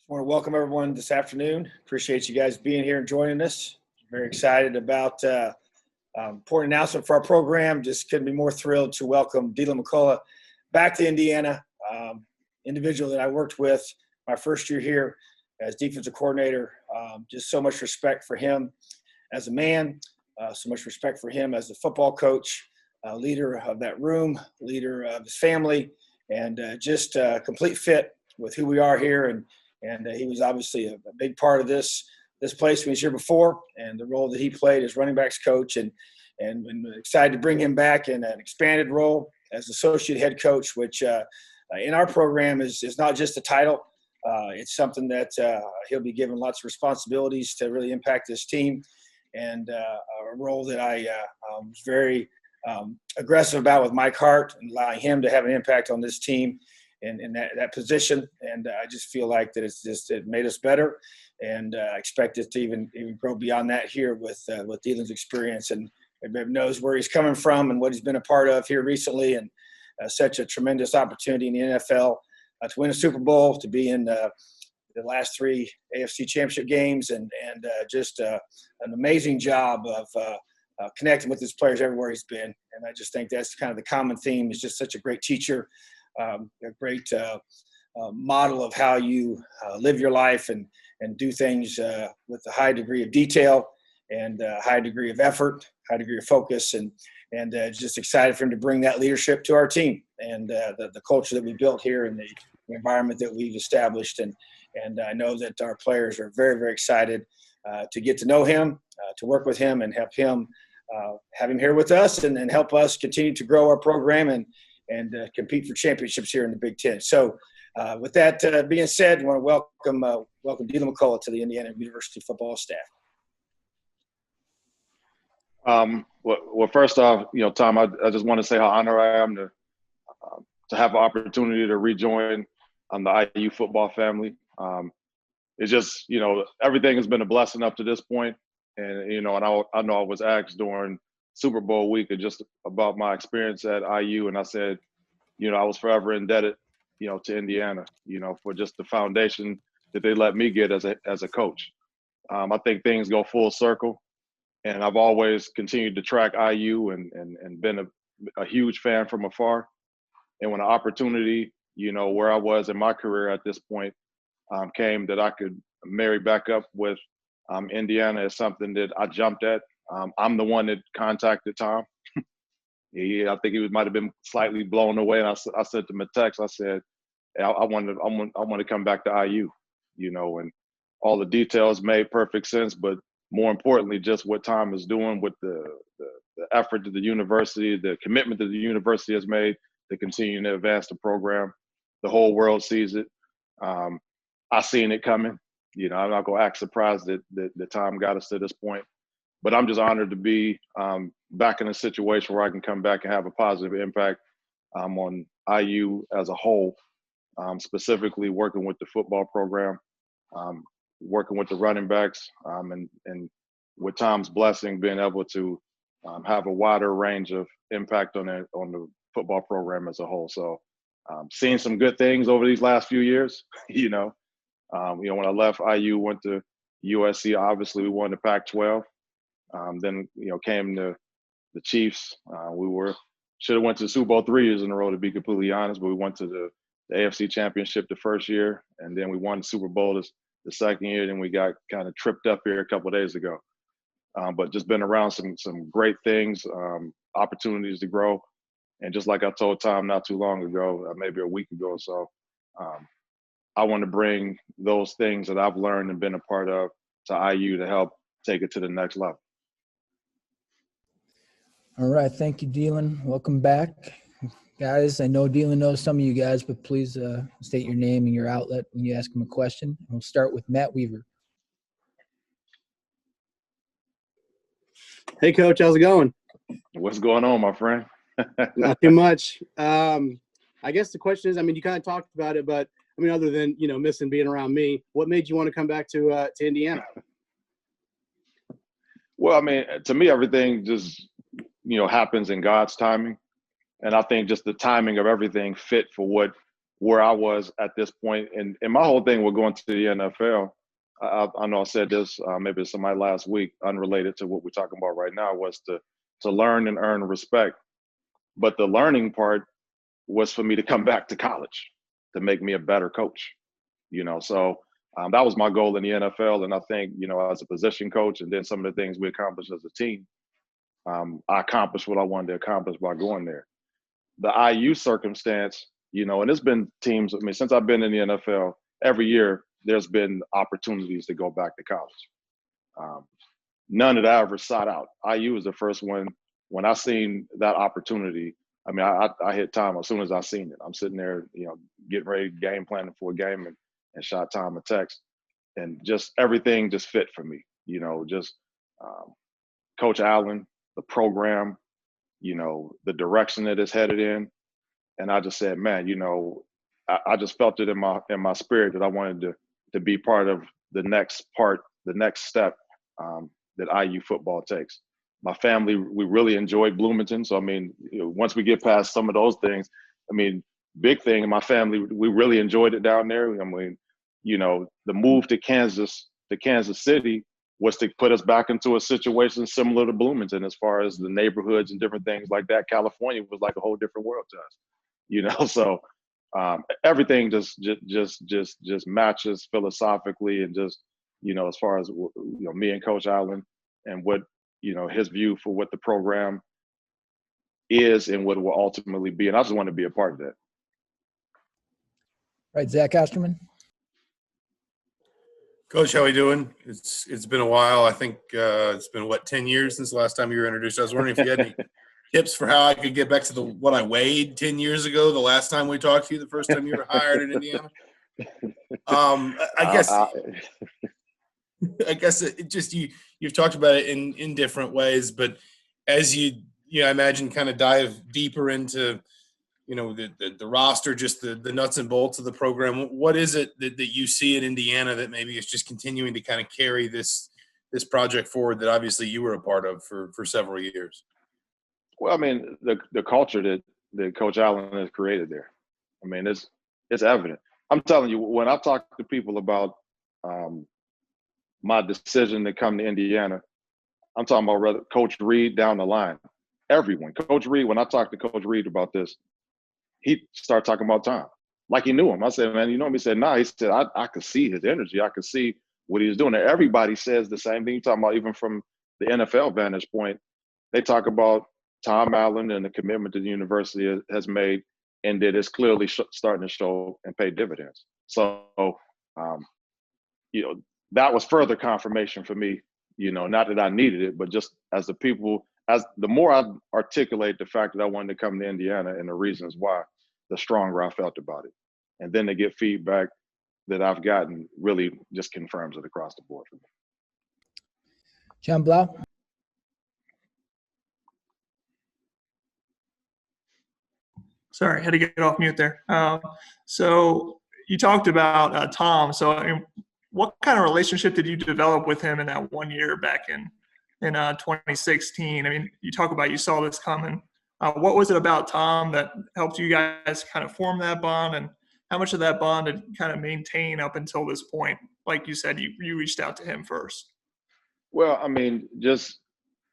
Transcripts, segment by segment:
I want to welcome everyone this afternoon. Appreciate you guys being here and joining us. Very excited about important announcement for our program. Just couldn't be more thrilled to welcome Deland McCullough back to Indiana. Individual that I worked with my first year here as defensive coordinator. Just so much respect for him as a man, so much respect for him as a football coach, leader of that room, leader of his family, and just a complete fit with who we are here. And he was obviously a big part of this place when he was here before, and the role that he played as running backs coach, and excited to bring him back in an expanded role as associate head coach, which in our program is not just a title. It's something that he'll be given lots of responsibilities to really impact this team, and a role that I was very aggressive about with Mike Hart, and allowing him to have an impact on this team in that position. And I just feel like that it made us better, and I expect it to even grow beyond that here with Deland's experience, and everybody knows where he's coming from and what he's been a part of here recently, and such a tremendous opportunity in the NFL to win a Super Bowl, to be in the last three AFC Championship games, and just an amazing job of connecting with his players everywhere he's been. And I just think that's kind of the common theme. He's just such a great teacher, a great model of how you live your life and do things with a high degree of detail and a high degree of effort, high degree of focus, and just excited for him to bring that leadership to our team, and the culture that we built here, and the environment that we've established. And I know that our players are very, very excited to get to know him, to work with him, and have him here with us, and help us continue to grow our program and compete for championships here in the Big Ten. So with that being said, I want to welcome Deland McCullough to the Indiana University football staff. Well, first off, Tom, I just want to say how honored I am to have an opportunity to rejoin the IU football family. It's just, everything has been a blessing up to this point. And, and I know I was asked during Super Bowl week just about my experience at IU. And I said, I was forever indebted, to Indiana, for just the foundation that they let me get as a coach. I think things go full circle. And I've always continued to track IU and been a huge fan from afar. And when the opportunity, where I was in my career at this point, came that I could marry back up with Indiana, is something that I jumped at. I'm the one that contacted Tom. I think he might have been slightly blown away. And I sent him a text. I said, hey, I want to come back to IU, and all the details made perfect sense. But more importantly, just what Tom is doing with the effort that the university, the commitment that the university has made to continue to advance the program. The whole world sees it. I seen it coming. I'm not going to act surprised that Tom got us to this point. But I'm just honored to be back in a situation where I can come back and have a positive impact on IU as a whole, specifically working with the football program, working with the running backs, and with Tom's blessing, being able to have a wider range of impact on the football program as a whole. So seeing some good things over these last few years, when I left IU, went to USC, obviously we won the Pac-12. Then, came to the Chiefs. We should have went to the Super Bowl 3 years in a row, to be completely honest, but we went to the AFC Championship the first year, and then we won the Super Bowl the second year, and we got kind of tripped up here a couple of days ago. But just been around some great things, opportunities to grow. And just like I told Tom not too long ago, maybe a week ago or so, I want to bring those things that I've learned and been a part of to IU to help take it to the next level. All right. Thank you, Deland. Welcome back. Guys, I know Deland knows some of you guys, but please state your name and your outlet when you ask him a question. We'll start with Matt Weaver. Hey, Coach. How's it going? What's going on, my friend? Not too much. I guess the question is, you kind of talked about it, but, other than, missing being around me, what made you want to come back to Indiana? Well, to me, everything just, happens in God's timing. And I think just the timing of everything fit for what where I was at this point. And my whole thing with going to the NFL, I know I said this maybe to somebody last week, unrelated to what we're talking about right now, was to learn and earn respect. But the learning part was for me to come back to college to make me a better coach. So that was my goal in the NFL. And I think, as a position coach, and then some of the things we accomplished as a team, I accomplished what I wanted to accomplish by going there. The IU circumstance, and there's been teams, since I've been in the NFL, every year there's been opportunities to go back to college. None that I ever sought out. IU was the first one. When I seen that opportunity, I hit Tom as soon as I seen it. I'm sitting there, getting ready, game planning for a game, and shot Tom a text. And just everything just fit for me, Coach Allen, the program, the direction that it's headed in. And I just said, man, I just felt it in my spirit that I wanted to be part of the next step that IU football takes. My family, we really enjoyed Bloomington. So, once we get past some of those things, big thing in my family, we really enjoyed it down there. The move to Kansas City was to put us back into a situation similar to Bloomington as far as the neighborhoods and different things like that. California was like a whole different world to us, so everything just matches philosophically, and just, as far as, me and Coach Allen and what, his view for what the program is and what it will ultimately be. And I just want to be a part of that. Right. Zach Osterman. Coach, how are you doing? It's been a while. I think it's been 10 years since the last time you were introduced. I was wondering if you had any tips for how I could get back to what I weighed 10 years ago, the last time we talked to you, the first time you were hired in Indiana. I guess it just you've talked about it in different ways, but as I imagine, kind of dive deeper into the roster, just the nuts and bolts of the program. What is it that you see in Indiana that maybe is just continuing to kind of carry this project forward that obviously you were a part of for several years? Well, the culture that Coach Allen has created there, it's evident. I'm telling you, when I talk to people about my decision to come to Indiana, I'm talking about Coach Reed down the line. Everyone. Coach Reed, when I talked to Coach Reed about this, he started talking about Tom like he knew him. I said, man, you know him? He said, nah. He said, I could see his energy. I could see what he was doing. And everybody says the same thing. You're talking about even from the NFL vantage point. They talk about Tom Allen and the commitment that the university has made, and that it's clearly starting to show and pay dividends. So, that was further confirmation for me, not that I needed it, but just as the more I articulate the fact that I wanted to come to Indiana and the reasons why, the stronger I felt about it. And then to get feedback that I've gotten really just confirms it across the board for me. John Blau. Sorry, had to get off mute there. So you talked about Tom. So what kind of relationship did you develop with him in that 1 year back in 2016? You talk about you saw this coming. What was it about Tom that helped you guys kind of form that bond, and how much of that bond did kind of maintain up until this point? Like you said, you reached out to him first. Well, just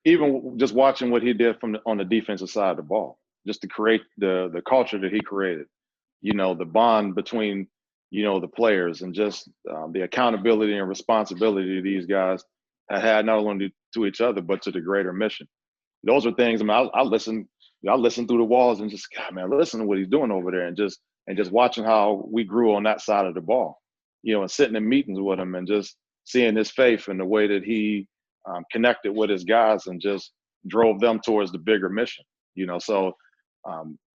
watching what he did on the defensive side of the ball, just to create the culture that he created, the bond between, the players, and just the accountability and responsibility these guys had not only to each other, but to the greater mission. Those are things, I listen through the walls and just, God, man, listen to what he's doing over there, and just watching how we grew on that side of the ball, and sitting in meetings with him and just seeing his faith and the way that he connected with his guys and just drove them towards the bigger mission, So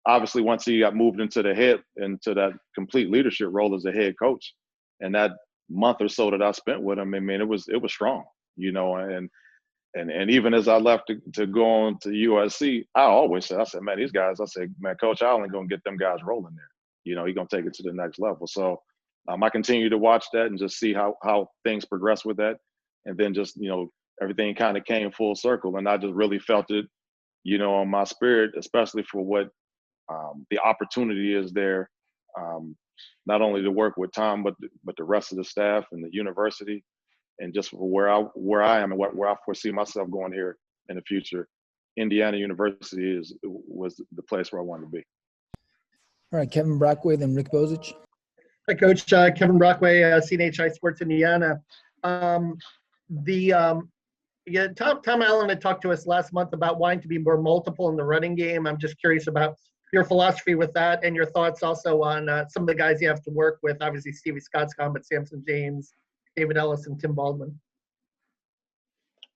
obviously once he got moved into that complete leadership role as a head coach, and that month or so that I spent with him, it was strong, and even as I left to go on to USC, I said, man, these guys, Coach Allen going to get them guys rolling there. He's going to take it to the next level. So I continue to watch that and just see how things progress with that. And then just, everything kind of came full circle. And I just really felt it, on my spirit, especially for what the opportunity is there not only to work with Tom, but the rest of the staff and the university, and just where I am and where I foresee myself going here in the future. Indiana University was the place where I wanted to be. All right, Kevin Brockway, then Rick Bozich. Hi, Coach. Kevin Brockway, CNHI Sports Indiana. Tom Allen had talked to us last month about wanting to be more multiple in the running game. I'm just curious about your philosophy with that and your thoughts also on some of the guys you have to work with. Obviously, Stevie Scott's gone, but Samson James, David Ellis, and Tim Baldwin.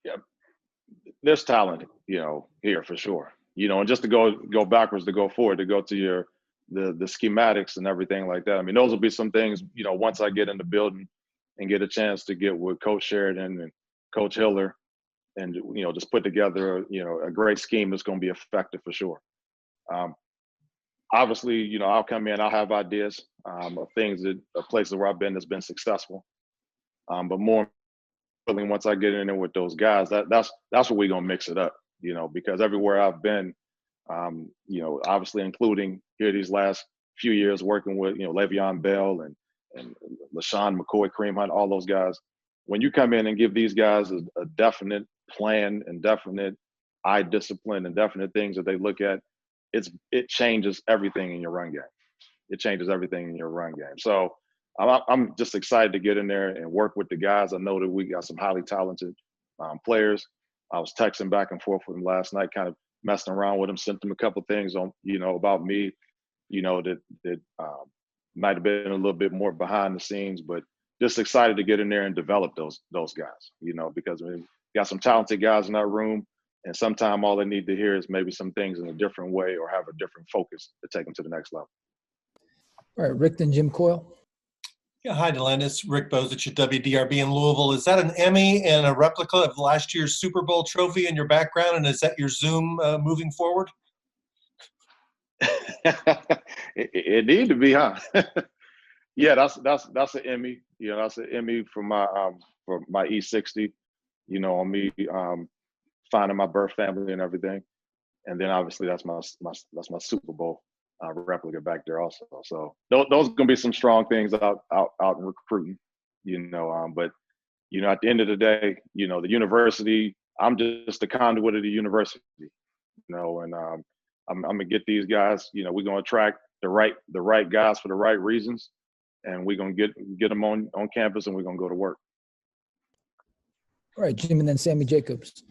Yeah, there's talent, here for sure. And just to go backwards, to go forward, to go to the schematics and everything like that. I mean, those will be some things, once I get in the building and get a chance to get with Coach Sheridan and Coach Hiller and, just put together, a great scheme that's going to be effective for sure. Obviously, I'll come in, I'll have ideas of things of places where I've been that's been successful. But more importantly, once I get in there with those guys, that's where we're going to mix it up, because everywhere I've been, obviously including here these last few years working with, Le'Veon Bell and LaShawn McCoy, Kareem Hunt, all those guys. When you come in and give these guys a definite plan and definite eye discipline and definite things that they look at, it changes everything in your run game. It changes everything in your run game. So I'm just excited to get in there and work with the guys. I know that we got some highly talented players. I was texting back and forth with them last night, kind of messing around with them, sent them a couple things on, about me, that might have been a little bit more behind the scenes, but just excited to get in there and develop those guys, because we got some talented guys in that room, and sometimes all they need to hear is maybe some things in a different way or have a different focus to take them to the next level. All right, Rick, then Jim Coyle. Yeah, hi, Deland. It's Rick Bozich at WDRB in Louisville. Is that an Emmy and a replica of last year's Super Bowl trophy in your background, and is that your Zoom moving forward? It need to be, huh? Yeah, that's an Emmy. That's an Emmy for my E60. On me finding my birth family and everything, and then obviously that's my Super Bowl replica back there also. So those are gonna be some strong things out in recruiting. But at the end of the day, the university. I'm just the conduit of the university. And I'm gonna get these guys. We're gonna attract the right guys for the right reasons, and we're gonna get them on campus, and we're gonna go to work. All right, Jim, and then Sammy Jacobs.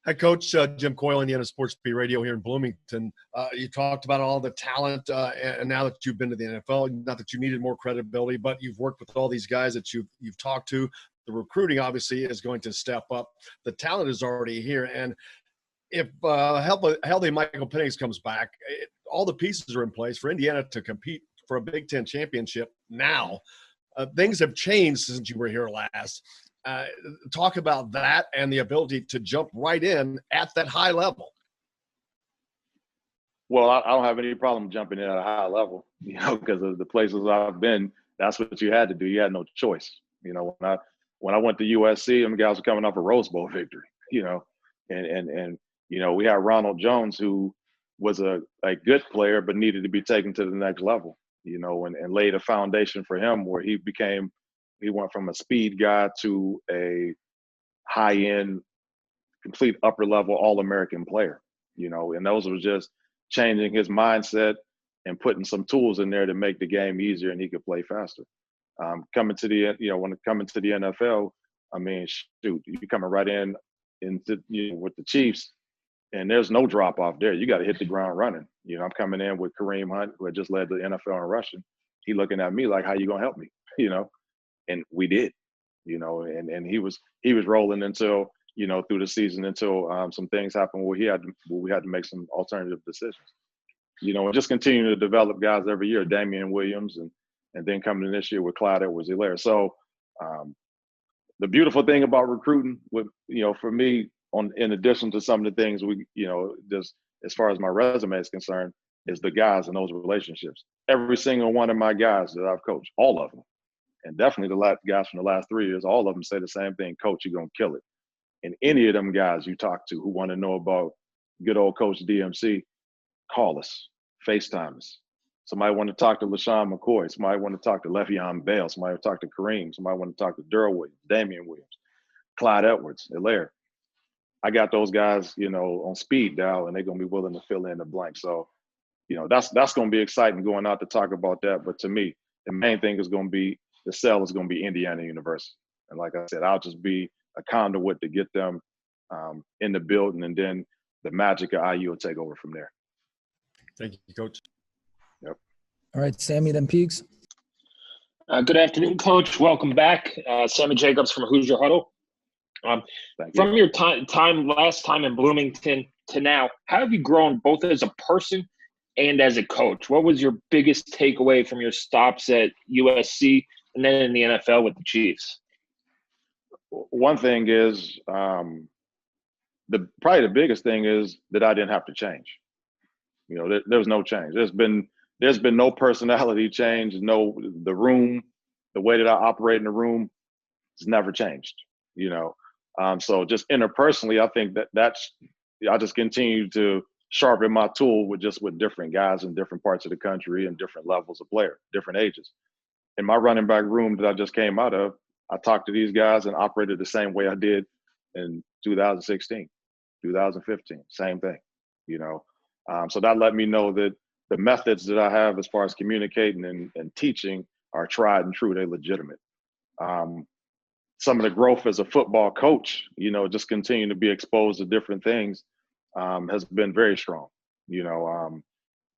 Hi, Coach. Jim Coyle, Indiana Sports Beat Radio here in Bloomington. You talked about all the talent, and now that you've been to the NFL, not that you needed more credibility, but you've worked with all these guys that you've talked to. The recruiting obviously is going to step up. The talent is already here, and if healthy Michael Penix comes back, all the pieces are in place for Indiana to compete for a Big Ten championship now. Things have changed since you were here last. Talk about that and the ability to jump right in at that high level. Well, I don't have any problem jumping in at a high level, because of the places I've been. That's what you had to do. You had no choice. When I went to USC, them guys were coming off a Rose Bowl victory. And we had Ronald Jones, who was a good player but needed to be taken to the next level. And laid a foundation for him where he went from a speed guy to a high-end, complete upper-level All-American player, and those was just changing his mindset and putting some tools in there to make the game easier and he could play faster. Coming to the NFL, I mean, shoot, you coming right into with the Chiefs, and there's no drop off there. You got to hit the ground running. I'm coming in with Kareem Hunt, who had just led the NFL in rushing. He looking at me like, how you gonna help me? And we did, and he was rolling until, through the season until some things happened where we had to make some alternative decisions, and just continuing to develop guys every year, Damian Williams, and then coming in this year with Clyde Edwards-Helaire. So the beautiful thing about recruiting with, for me, in addition to some of the things we, just as far as my resume is concerned, is the guys and those relationships. Every single one of my guys that I've coached, all of them, and definitely the guys from the last 3 years, all of them say the same thing: Coach, you're going to kill it. And any of them guys you talk to who want to know about good old Coach DMC, call us, FaceTime us. Somebody want to talk to LaShawn McCoy. Somebody want to talk to Le'Veon Bell. Somebody want to talk to Kareem. Somebody want to talk to Darrell Williams, Damian Williams, Clyde Edwards, Hilaire. I got those guys, on speed dial, and they're going to be willing to fill in the blank. So, that's going to be exciting going out to talk about that. But to me, the main thing is going to be the sell is going to be Indiana University. And like I said, I'll just be a conduit to get them in the building, and then the magic of IU will take over from there. Thank you, Coach. Yep. All right, Sammy, then Peaks. Good afternoon, Coach. Welcome back. Sammy Jacobs from Hoosier Huddle. From your last time in Bloomington to now, how have you grown both as a person and as a coach? What was your biggest takeaway from your stops at USC and then in the NFL with the Chiefs? One thing is, probably the biggest thing is that I didn't have to change. There's no change. There's been no personality change. The room, the way that I operate in the room, has never changed. So just interpersonally, I think I just continue to sharpen my tool with different guys in different parts of the country and different levels of player, different ages. In my running back room that I just came out of, I talked to these guys and operated the same way I did in 2016, 2015, same thing, So that let me know that the methods that I have as far as communicating and teaching are tried and true. They're legitimate. Some of the growth as a football coach, just continuing to be exposed to different things has been very strong.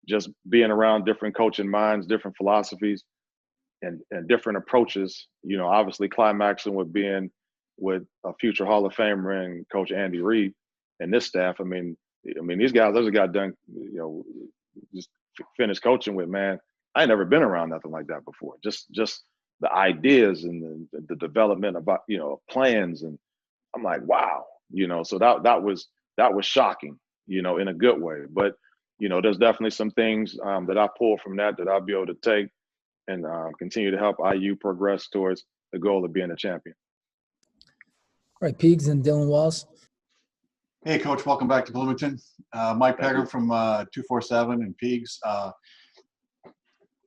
Just being around different coaching minds, different philosophies, and different approaches, obviously climaxing with being with a future Hall of Famer and Coach Andy Reid and this staff. I mean, these guys, those got done, just finished coaching with, man, I ain't never been around nothing like that before. Just the ideas and the development about, plans. And I'm like, wow, so that was shocking, in a good way. But, there's definitely some things that I pull from that I'll be able to take and continue to help IU progress towards the goal of being a champion. All right, Peaks and Dylan Walls. Hey, Coach, welcome back to Bloomington. Mike Pegram from 247 and Peaks.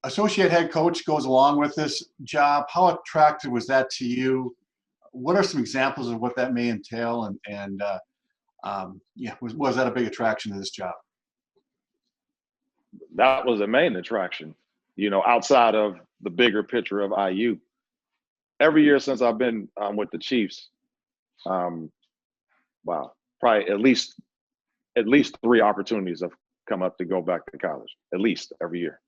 Associate head coach goes along with this job. How attractive was that to you? What are some examples of what that may entail? Was that a big attraction to this job? That was the main attraction, outside of the bigger picture of IU. Every year since I've been with the Chiefs, probably at least 3 opportunities have come up to go back to college, at least every year.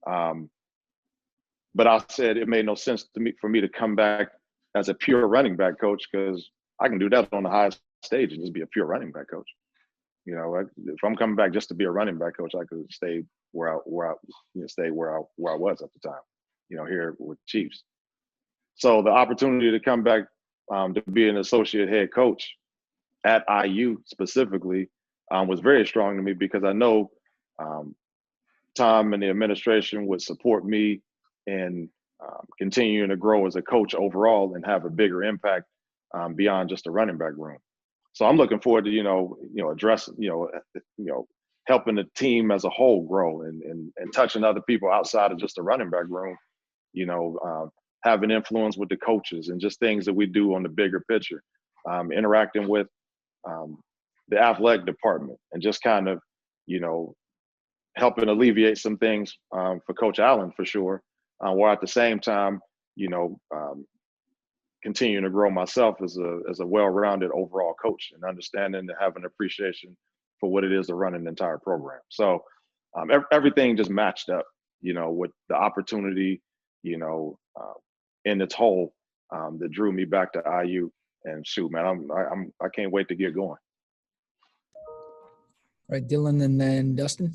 But I said it made no sense for me to come back as a pure running back coach, because I can do that on the highest stage and just be a pure running back coach. If I'm coming back just to be a running back coach, I could stay where I was at the time, here with Chiefs. So the opportunity to come back to be an associate head coach at IU specifically was very strong to me, because I know Tom and the administration would support me in continuing to grow as a coach overall and have a bigger impact beyond just the running back room. So I'm looking forward to, addressing, helping the team as a whole grow and touching other people outside of just the running back room, having influence with the coaches and just things that we do on the bigger picture, interacting with the athletic department and just kind of, helping alleviate some things for Coach Allen for sure, while at the same time, continuing to grow myself as a well-rounded overall coach and understanding and having appreciation for what it is to run an entire program. So everything just matched up, with the opportunity, in its whole that drew me back to IU. And shoot, man, I can't wait to get going. All right, Dylan and then Dustin.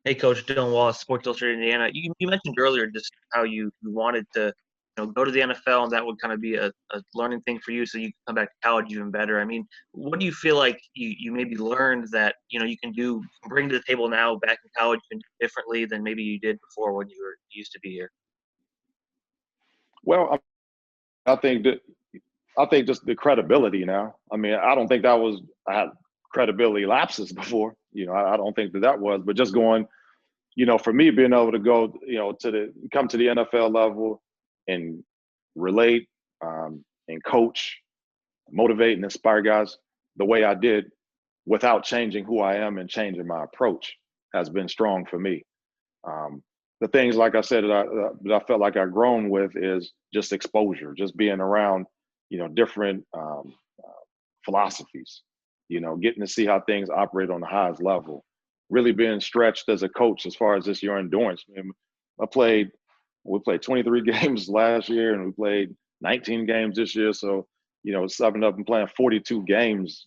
Hey, Coach, Dylan Wallace, Sports Illustrated Indiana. You mentioned earlier just how you wanted to go to the NFL, and that would kind of be a learning thing for you so you can come back to college even better. I mean, what do you feel like you maybe learned that, you can bring to the table now back in college differently than maybe you did before when you used to be here? Well, I think just the credibility now. I mean, I don't think I had credibility lapses before. I don't think that was, but just going for me, being able to go, come to the NFL level and relate and coach, motivate and inspire guys the way I did without changing who I am and changing my approach has been strong for me. The things, like I said, that I felt like I've grown with is just exposure, just being around, different philosophies, getting to see how things operate on the highest level, really being stretched as a coach as far as just your endurance. We played 23 games last year and we played 19 games this year. So, summing up and playing 42 games,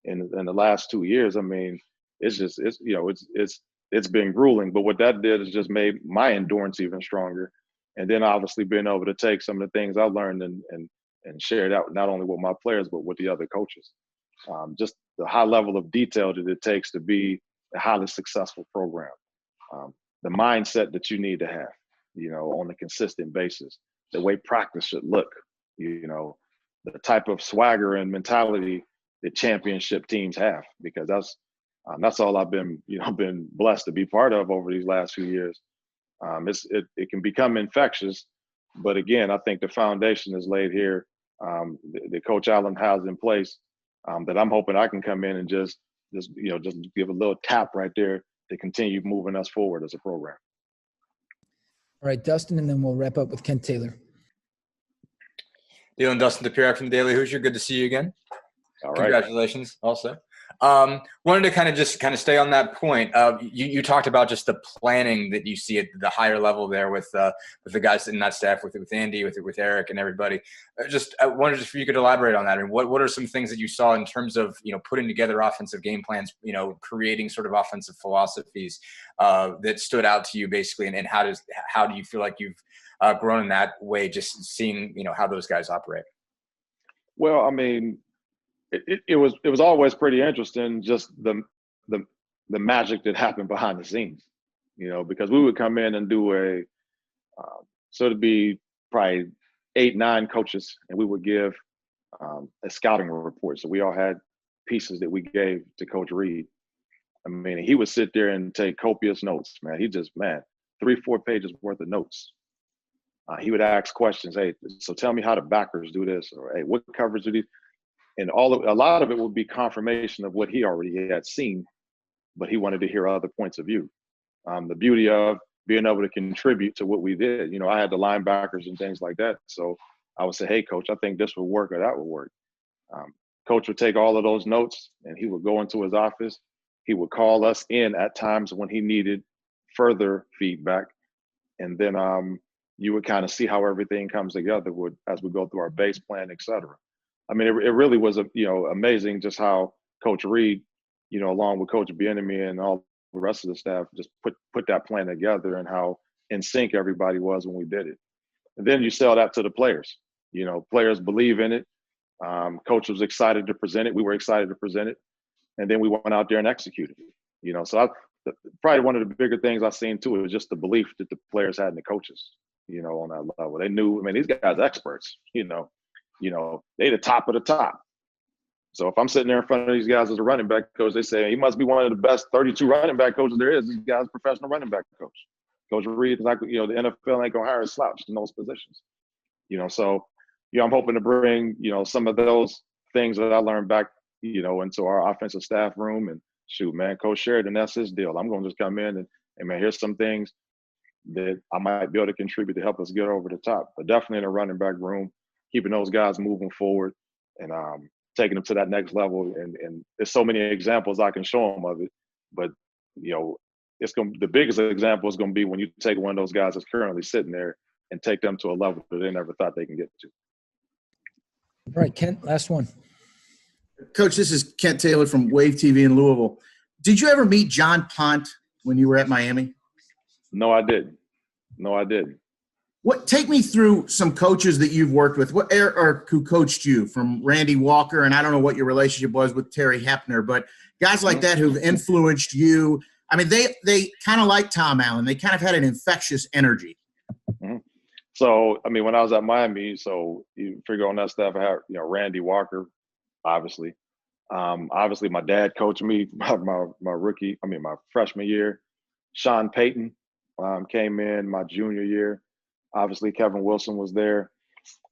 in the last 2 years. I mean, it's been grueling, but what that did is just made my endurance even stronger. And then obviously being able to take some of the things I learned and share it out, not only with my players, but with the other coaches. Just the high level of detail that it takes to be a highly successful program. The mindset that you need to have, on a consistent basis, the way practice should look, the type of swagger and mentality that championship teams have, because that's all I've been blessed to be part of over these last few years. It can become infectious, but again, I think the foundation is laid here that Coach Allen has in place, that I'm hoping I can come in and just give a little tap right there to continue moving us forward as a program. All right, Dustin, and then we'll wrap up with Kent Taylor. Deland, Dustin DePierre from the Daily Hoosier. Good to see you again. All right. Congratulations also. Wanted to stay on that point. You talked about just the planning that you see at the higher level there with the guys in that staff, with Andy, with Eric and everybody. I wondered if you could elaborate on that. I mean, what are some things that you saw in terms of, putting together offensive game plans, creating sort of offensive philosophies that stood out to you basically, and how do you feel like you've grown in that way, just seeing, how those guys operate? Well, I mean, it was always pretty interesting, just the magic that happened behind the scenes, because we would come in and do so it'd be probably 8-9 coaches, and we would give a scouting report. So we all had pieces that we gave to Coach Reed. I mean, he would sit there and take copious notes, man. 3-4 pages worth of notes. He would ask questions. Hey, so tell me how the backers do this, or hey, what coverage do these? And a lot of it would be confirmation of what he already had seen, but he wanted to hear other points of view. The beauty of being able to contribute to what we did. I had the linebackers and things like that. So I would say, hey, Coach, I think this would work or that would work. Coach would take all of those notes and he would go into his office. He would call us in at times when he needed further feedback. And then you would kind of see how everything comes together as we go through our base plan, et cetera. I mean, it really was amazing just how Coach Reed, along with Coach Bieniemy and all the rest of the staff, just put that plan together, and how in sync everybody was when we did it. And then you sell that to the players. Players believe in it. Coach was excited to present it. We were excited to present it, and then we went out there and executed it. So probably one of the bigger things I've seen too is just the belief that the players had in the coaches. On that level, they knew. I mean, these guys are experts. They the top of the top. So if I'm sitting there in front of these guys as a running back coach, they say he must be one of the best 32 running back coaches there is. This guy's a professional running back coach. Coach Reed is like, the NFL ain't gonna hire a slouch in those positions. So I'm hoping to bring, some of those things that I learned back, into our offensive staff room. And shoot, man, Coach Sheridan, that's his deal. I'm gonna just come in and man, here's some things that I might be able to contribute to help us get over the top. But definitely in a running back room, keeping those guys moving forward and taking them to that next level. And there's so many examples I can show them of it. But, the biggest example is going to be when you take one of those guys that's currently sitting there and take them to a level that they never thought they can get to. All right, Kent, last one. Coach, this is Kent Taylor from Wave TV in Louisville. Did you ever meet John Pont when you were at Miami? No, I didn't. Take me through some coaches that you've worked with, or who coached you, from Randy Walker, and I don't know what your relationship was with Terry Hepner, but guys like that who've influenced you. I mean, they kind of like Tom Allen. They kind of had an infectious energy. Mm-hmm. So, I mean, when I was at Miami, so you figure on that staff, I had, Randy Walker, obviously. Obviously, my dad coached me my freshman year. Sean Payton came in my junior year. Obviously, Kevin Wilson was there.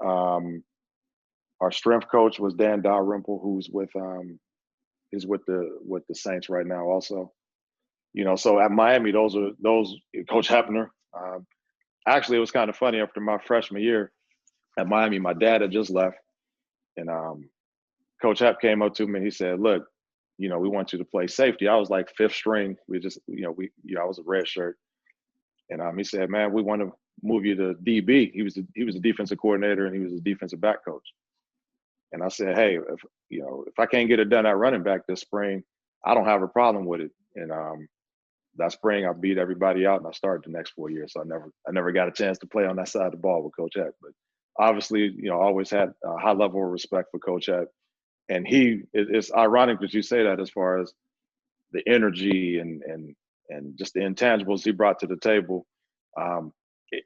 Our strength coach was Dan Dalrymple, who's with the Saints right now also. So at Miami, those Coach Hepner. Actually, it was kind of funny. After my freshman year at Miami, my dad had just left, and Coach Hep came up to me and he said, "Look, we want you to play safety." I was like fifth string. I was a red shirt, and he said, "Man, we want to move you to DB." He was a defensive coordinator and he was a defensive back coach. And I said, "Hey, if I can't get it done at running back this spring, I don't have a problem with it." And that spring, I beat everybody out, and I started the next 4 years. So I never got a chance to play on that side of the ball with Coach Hep. But obviously, always had a high level of respect for Coach Hep. And it's ironic that you say that as far as the energy and just the intangibles he brought to the table.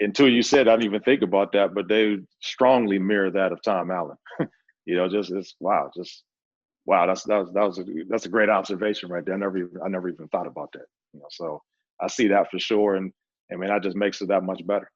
Until you said, I didn't even think about that, but they strongly mirror that of Tom Allen. Wow. That's a great observation right there. I never even thought about that. So I see that for sure, and I mean that just makes it that much better.